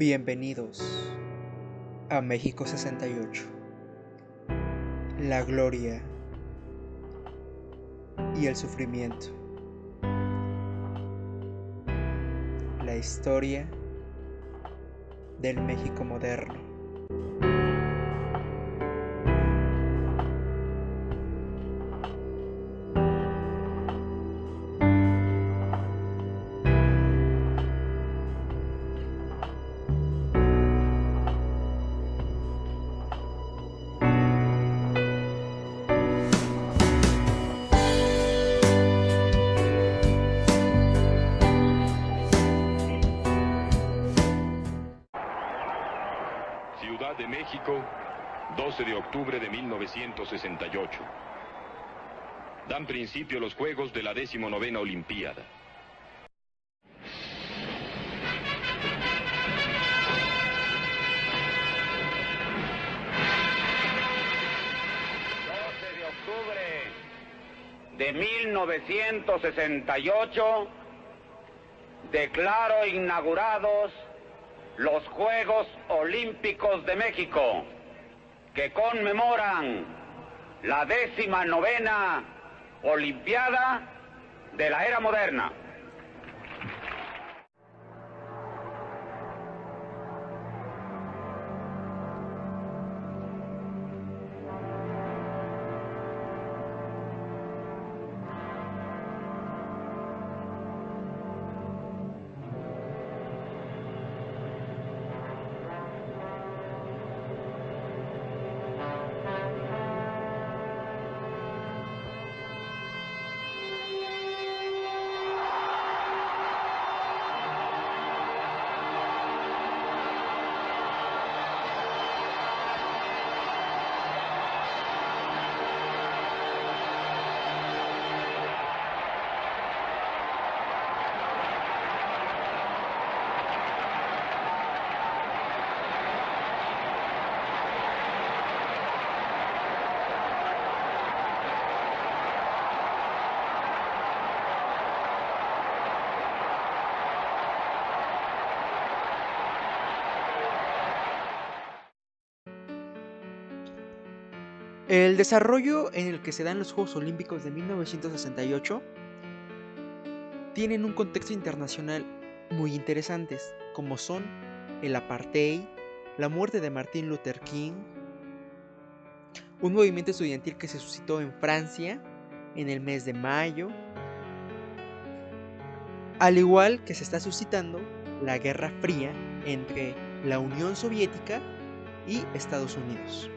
Bienvenidos a México 68, la gloria y el sufrimiento, la historia del México moderno. Ciudad de México, 12 de octubre de 1968. Dan principio los Juegos de la 19ª Olimpiada. De octubre de 1968, declaro inaugurados los Juegos Olímpicos de México, que conmemoran la 19ª Olimpiada de la era moderna. El desarrollo en el que se dan los Juegos Olímpicos de 1968 tienen un contexto internacional muy interesantes, como son el apartheid, la muerte de Martin Luther King, un movimiento estudiantil que se suscitó en Francia en el mes de mayo, al igual que se está suscitando la Guerra Fría entre la Unión Soviética y Estados Unidos.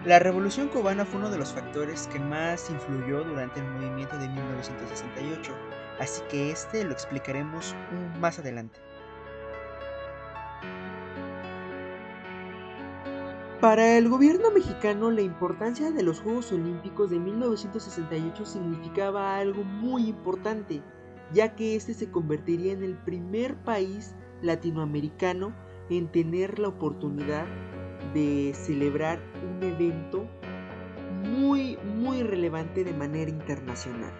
La Revolución Cubana fue uno de los factores que más influyó durante el movimiento de 1968, así que lo explicaremos más adelante. Para el gobierno mexicano, la importancia de los Juegos Olímpicos de 1968 significaba algo muy importante, ya que se convertiría en el primer país latinoamericano en tener la oportunidad de celebrar un evento muy relevante de manera internacional.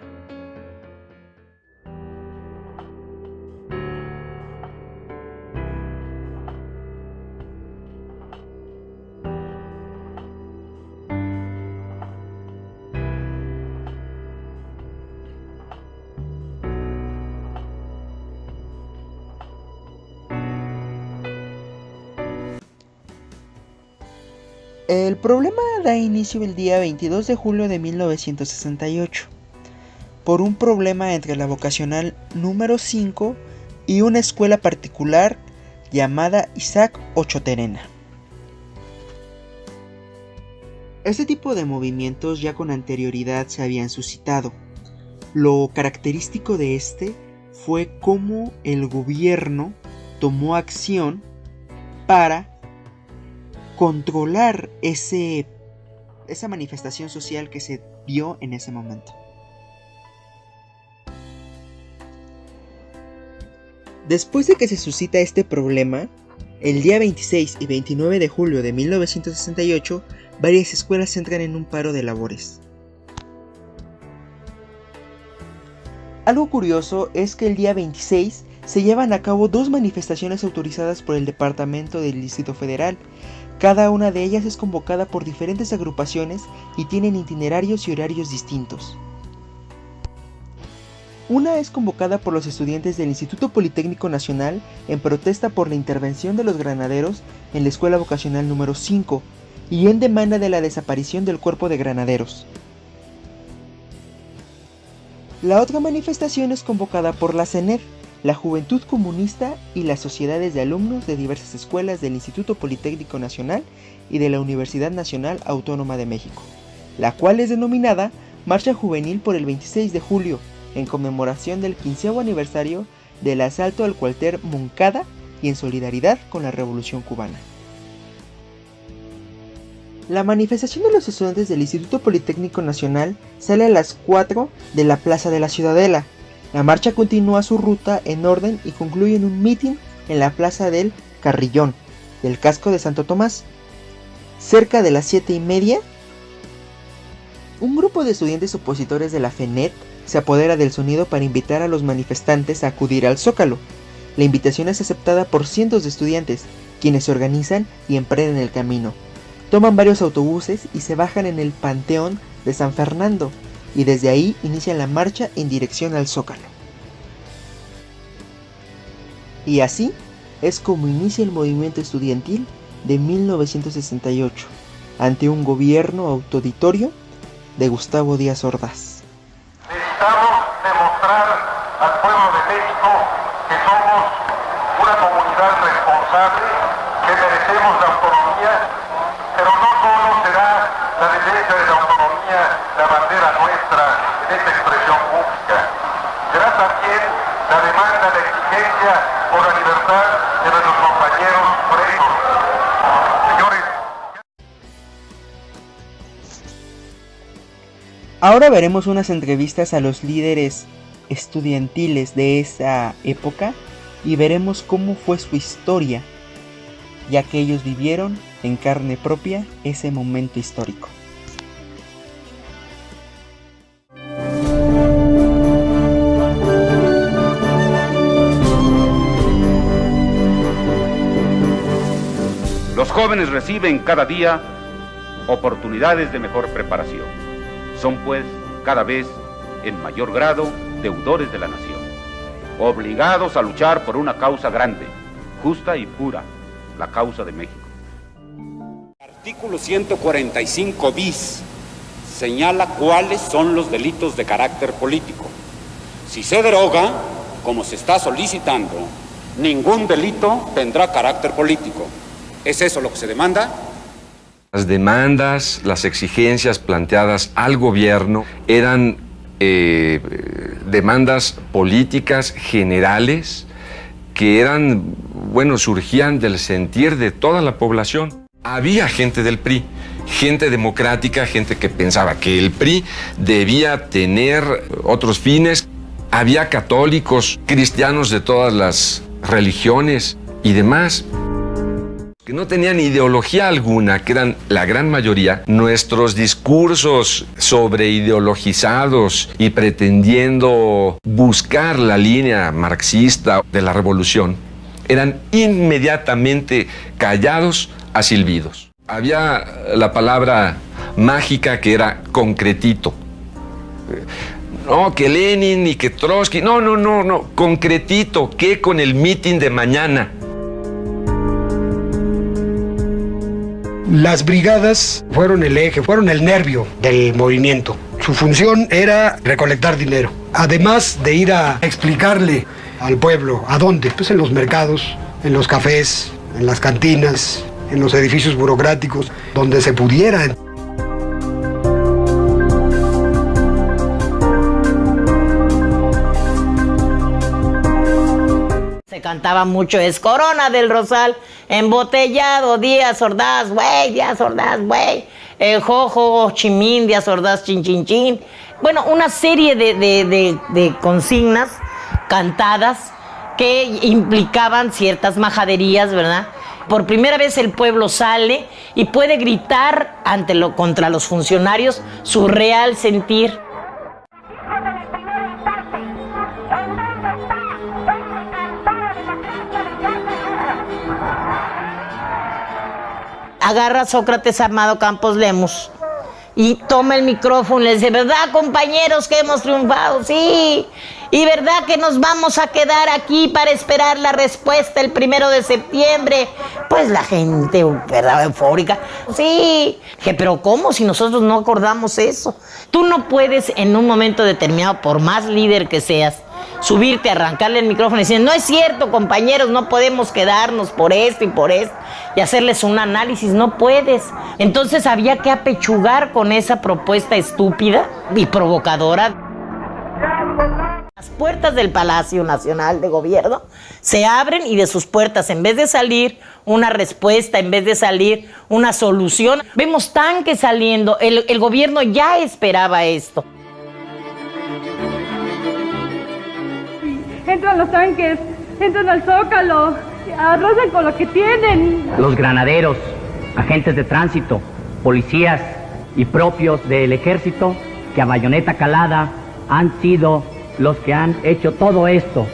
El problema da inicio el día 22 de julio de 1968, por un problema entre la vocacional número 5 y una escuela particular llamada Isaac Ochoterena. Este tipo de movimientos ya con anterioridad se habían suscitado. Lo característico de fue cómo el gobierno tomó acción para controlar esa manifestación social que se dio en ese momento. Después de que se suscita este problema, el día 26 y 29 de julio de 1968, varias escuelas entran en un paro de labores. Algo curioso es que el día 26 se llevan a cabo 2 manifestaciones autorizadas por el Departamento del Distrito Federal. Cada una de ellas es convocada por diferentes agrupaciones y tienen itinerarios y horarios distintos. Una es convocada por los estudiantes del Instituto Politécnico Nacional en protesta por la intervención de los granaderos en la Escuela Vocacional número 5 y en demanda de la desaparición del cuerpo de granaderos. La otra manifestación es convocada por la CENER, la Juventud Comunista y las sociedades de alumnos de diversas escuelas del Instituto Politécnico Nacional y de la Universidad Nacional Autónoma de México, la cual es denominada Marcha Juvenil por el 26 de julio, en conmemoración del 15º aniversario del asalto al cuartel Moncada y en solidaridad con la Revolución Cubana. La manifestación de los estudiantes del Instituto Politécnico Nacional sale a las 4 de la Plaza de la Ciudadela. La marcha continúa su ruta en orden y concluye en un mitin en la Plaza del Carrillón, del casco de Santo Tomás. Cerca de las 7:30, un grupo de estudiantes opositores de la FENET se apodera del sonido para invitar a los manifestantes a acudir al Zócalo. La invitación es aceptada por cientos de estudiantes, quienes se organizan y emprenden el camino. Toman varios autobuses y se bajan en el Panteón de San Fernando, y desde ahí inician la marcha en dirección al Zócalo. Y así es como inicia el movimiento estudiantil de 1968, ante un gobierno auditorio de Gustavo Díaz Ordaz. Necesitamos demostrar al pueblo de México que somos una comunidad responsable, que merecemos la autonomía, pero no solo será la defensa de la autonomía la bandera nuestra en esta expresión pública, será también la demanda, la exigencia por la libertad de nuestros compañeros presos. Señores, ahora veremos unas entrevistas a los líderes estudiantiles de esa época y veremos cómo fue su historia, ya que ellos vivieron en carne propia ese momento histórico. Los jóvenes reciben cada día oportunidades de mejor preparación. Son pues cada vez en mayor grado deudores de la nación, obligados a luchar por una causa grande, justa y pura, la causa de México. Artículo 145 bis señala cuáles son los delitos de carácter político. Si se deroga, como se está solicitando, ningún delito tendrá carácter político. ¿Es eso lo que se demanda? Las demandas, las exigencias planteadas al gobierno eran demandas políticas generales que eran, surgían del sentir de toda la población. Había gente del PRI, gente democrática, gente que pensaba que el PRI debía tener otros fines. Había católicos, cristianos de todas las religiones y demás, que no tenían ideología alguna, que eran la gran mayoría. Nuestros discursos sobreideologizados y pretendiendo buscar la línea marxista de la revolución eran inmediatamente callados a silbidos. Había la palabra mágica que era concretito. No, que Lenin y que Trotsky, no, concretito, ¿qué con el mitin de mañana? Las brigadas fueron el eje, fueron el nervio del movimiento. Su función era recolectar dinero, además de ir a explicarle al pueblo, ¿a dónde? Pues en los mercados, en los cafés, en las cantinas, en los edificios burocráticos, donde se pudiera. Se cantaba mucho, es Corona del Rosal, embotellado, Díaz Ordaz, güey, Díaz Ordaz, güey, Jojo, Chimín, Díaz Ordaz, chin, chin, chin. Bueno, una serie de consignas cantadas que implicaban ciertas majaderías, ¿verdad? Por primera vez el pueblo sale y puede gritar contra los funcionarios su real sentir. Agarra a Sócrates Amado Campos Lemus y toma el micrófono y le dice: ¿verdad, compañeros, que hemos triunfado? Sí. ¿Y verdad que nos vamos a quedar aquí para esperar la respuesta el 1 de septiembre? Pues la gente, ¿verdad?, eufórica. Sí. Dije: pero ¿cómo si nosotros no acordamos eso? Tú no puedes en un momento determinado, por más líder que seas, subirte, arrancarle el micrófono y decir: no es cierto, compañeros, no podemos quedarnos por esto y hacerles un análisis. No puedes. Entonces había que apechugar con esa propuesta estúpida y provocadora. Las puertas del Palacio Nacional de Gobierno se abren y de sus puertas, en vez de salir una respuesta, en vez de salir una solución, vemos tanques saliendo. El gobierno ya esperaba esto. Entran los tanques, entran al Zócalo, arrasan con lo que tienen. Los granaderos, agentes de tránsito, policías y propios del ejército que a bayoneta calada han sido los que han hecho todo esto.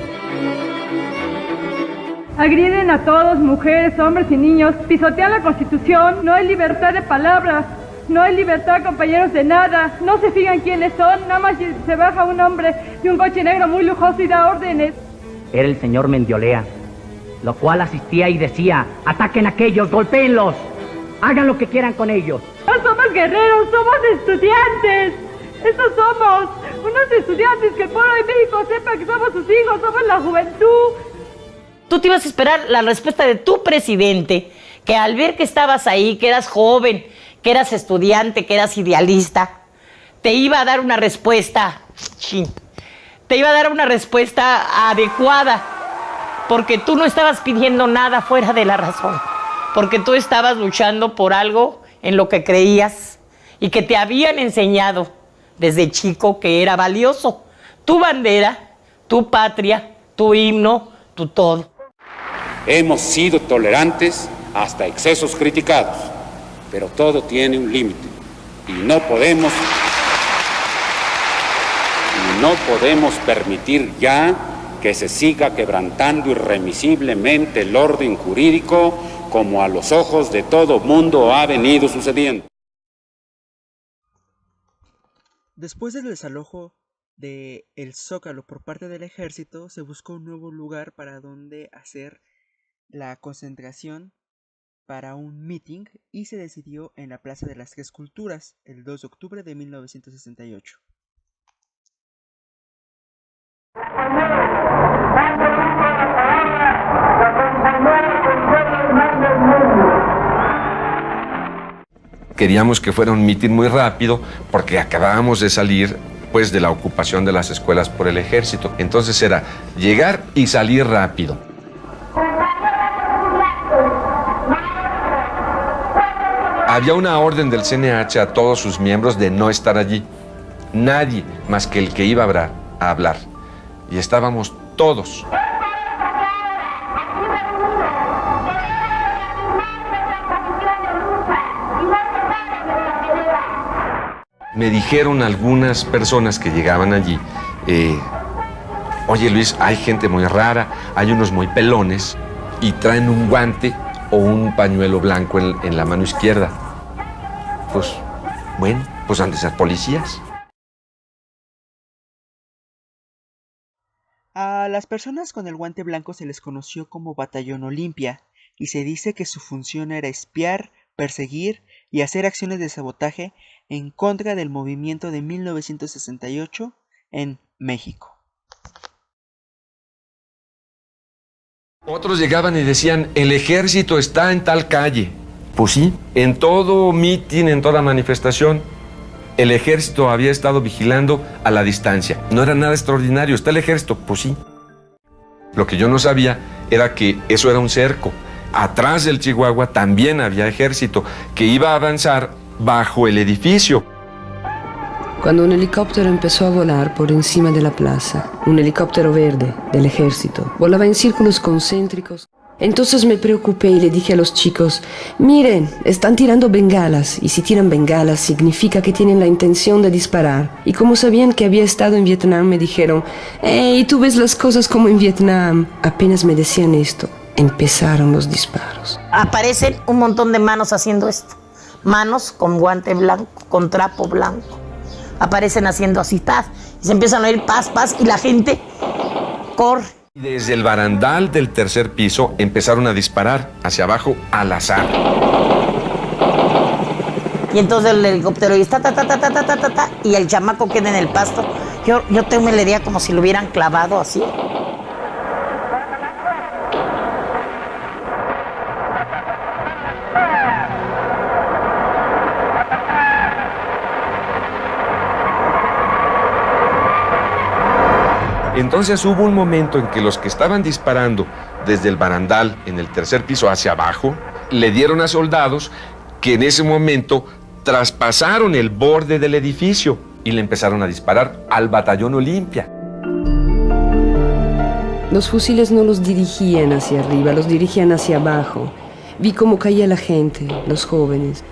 Agriden a todos, mujeres, hombres y niños, pisotean la Constitución, no hay libertad de palabra, no hay libertad, compañeros, de nada, no se fijan quiénes son, nada más se baja un hombre de un coche negro muy lujoso y da órdenes. Era el señor Mendiolea, lo cual asistía y decía: ataquen a aquellos, golpéenlos, hagan lo que quieran con ellos. No somos guerreros, somos estudiantes. Estos somos unos estudiantes, que el pueblo de México sepa que somos sus hijos, somos la juventud. Tú te ibas a esperar la respuesta de tu presidente, que al ver que estabas ahí, que eras joven, que eras estudiante, que eras idealista, te iba a dar una respuesta, te iba a dar una respuesta adecuada, porque tú no estabas pidiendo nada fuera de la razón, porque tú estabas luchando por algo en lo que creías y que te habían enseñado desde chico que era valioso. Tu bandera, tu patria, tu himno, tu todo. Hemos sido tolerantes hasta excesos criticados, pero todo tiene un límite y no podemos permitir ya que se siga quebrantando irremisiblemente el orden jurídico como a los ojos de todo mundo ha venido sucediendo. Después del desalojo del Zócalo por parte del ejército, se buscó un nuevo lugar para donde hacer la concentración para un meeting y se decidió en la Plaza de las Tres Culturas el 2 de octubre de 1968. Queríamos que fuera un mitin muy rápido porque acabábamos de salir pues de la ocupación de las escuelas por el ejército. Entonces era llegar y salir rápido. Había una orden del CNH a todos sus miembros de no estar allí. Nadie más que el que iba a hablar. Y estábamos todos. Me dijeron algunas personas que llegaban allí, oye Luis, hay gente muy rara, hay unos muy pelones y traen un guante o un pañuelo blanco en la mano izquierda. Pues, bueno, pues han de ser policías. A las personas con el guante blanco se les conoció como Batallón Olimpia y se dice que su función era espiar, perseguir y hacer acciones de sabotaje en contra del movimiento de 1968 en México. Otros llegaban y decían, el ejército está en tal calle. Pues sí, en todo mitin, en toda manifestación, el ejército había estado vigilando a la distancia. No era nada extraordinario, está el ejército, pues sí. Lo que yo no sabía era que eso era un cerco. Atrás del Chihuahua también había ejército que iba a avanzar bajo el edificio. Cuando un helicóptero empezó a volar por encima de la plaza, un helicóptero verde del ejército, volaba en círculos concéntricos. Entonces me preocupé y le dije a los chicos, miren, están tirando bengalas, y si tiran bengalas significa que tienen la intención de disparar. Y como sabían que había estado en Vietnam, me dijeron, hey, tú ves las cosas como en Vietnam. Apenas me decían esto, empezaron los disparos. Aparecen un montón de manos haciendo esto. Manos con guante blanco, con trapo blanco. Aparecen haciendo así, ¡taz! Y se empiezan a oír paz, paz, y la gente corre. Desde el barandal del tercer piso empezaron a disparar hacia abajo al azar. Y entonces el helicóptero y y el chamaco queda en el pasto. Yo me le diría como si lo hubieran clavado así. Entonces hubo un momento en que los que estaban disparando desde el barandal en el tercer piso hacia abajo, le dieron a soldados que en ese momento traspasaron el borde del edificio y le empezaron a disparar al batallón Olimpia. Los fusiles no los dirigían hacia arriba, los dirigían hacia abajo. Vi cómo caía la gente, los jóvenes.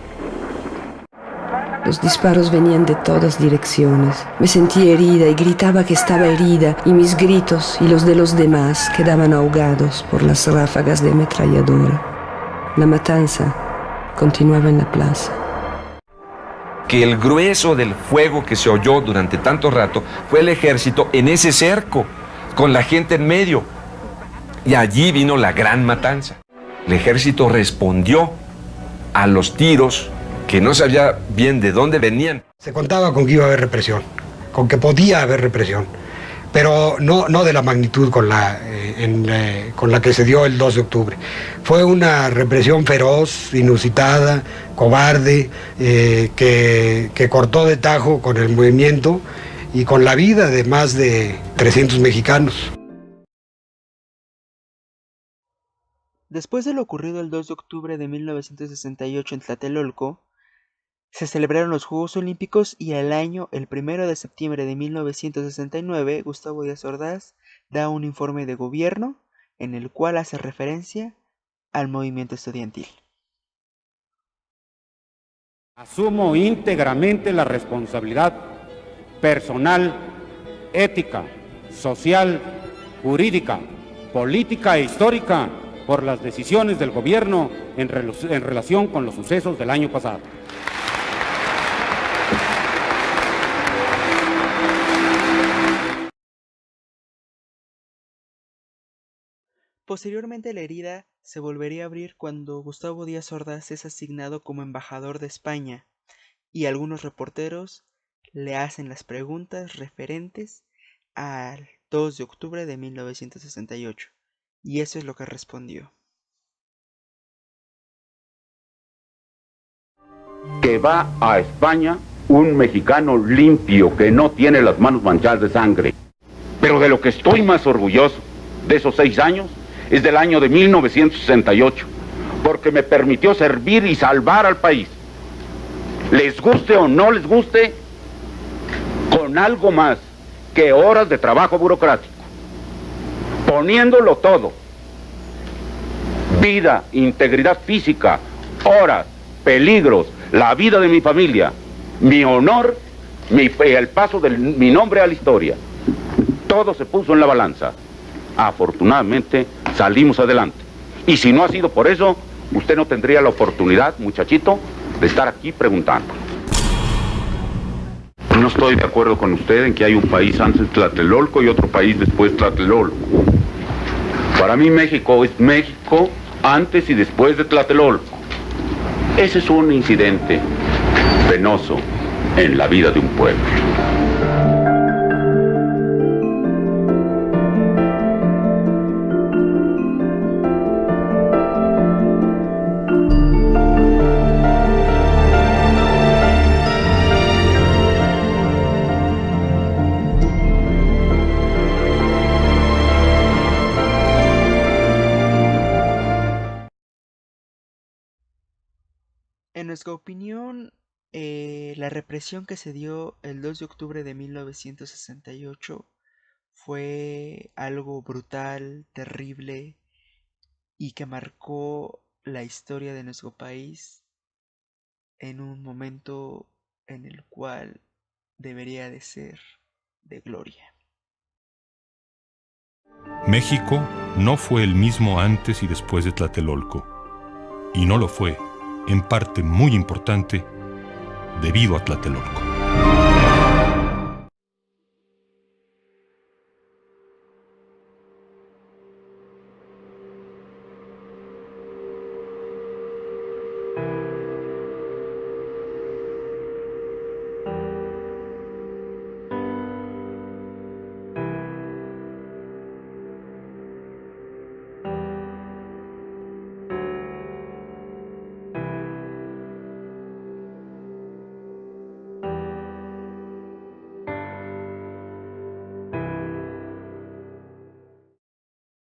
Los disparos venían de todas direcciones. Me sentí herida y gritaba que estaba herida, y mis gritos y los de los demás quedaban ahogados por las ráfagas de ametralladora. La matanza continuaba en la plaza. Que el grueso del fuego que se oyó durante tanto rato fue el ejército en ese cerco, con la gente en medio. Y allí vino la gran matanza. El ejército respondió a los tiros que no sabía bien de dónde venían. Se contaba con que iba a haber represión, con que podía haber represión, pero no de la magnitud con la que se dio el 2 de octubre. Fue una represión feroz, inusitada, cobarde, que cortó de tajo con el movimiento y con la vida de más de 300 mexicanos. Después de lo ocurrido el 2 de octubre de 1968 en Tlatelolco, se celebraron los Juegos Olímpicos y al año, el 1 de septiembre de 1969, Gustavo Díaz Ordaz da un informe de gobierno en el cual hace referencia al movimiento estudiantil. Asumo íntegramente la responsabilidad personal, ética, social, jurídica, política e histórica por las decisiones del gobierno en relación con los sucesos del año pasado. Posteriormente la herida se volvería a abrir cuando Gustavo Díaz Ordaz es asignado como embajador de España y algunos reporteros le hacen las preguntas referentes al 2 de octubre de 1968 y eso es lo que respondió. Que va a España un mexicano limpio que no tiene las manos manchadas de sangre. Pero de lo que estoy más orgulloso de esos 6 años es del año de 1968, porque me permitió servir y salvar al país. Les guste o no les guste, con algo más que horas de trabajo burocrático, poniéndolo todo, vida, integridad física, horas, peligros, la vida de mi familia, mi honor, el paso de mi nombre a la historia, todo se puso en la balanza. Afortunadamente salimos adelante. Y si no ha sido por eso, usted no tendría la oportunidad, muchachito, de estar aquí preguntando. No estoy de acuerdo con usted en que hay un país antes de Tlatelolco y otro país después de Tlatelolco. Para mí México es México antes y después de Tlatelolco. Ese es un incidente penoso en la vida de un pueblo. En nuestra opinión, la represión que se dio el 2 de octubre de 1968 fue algo brutal, terrible y que marcó la historia de nuestro país en un momento en el cual debería de ser de gloria. México no fue el mismo antes y después de Tlatelolco, y no lo fue, en parte muy importante, debido a Tlatelolco.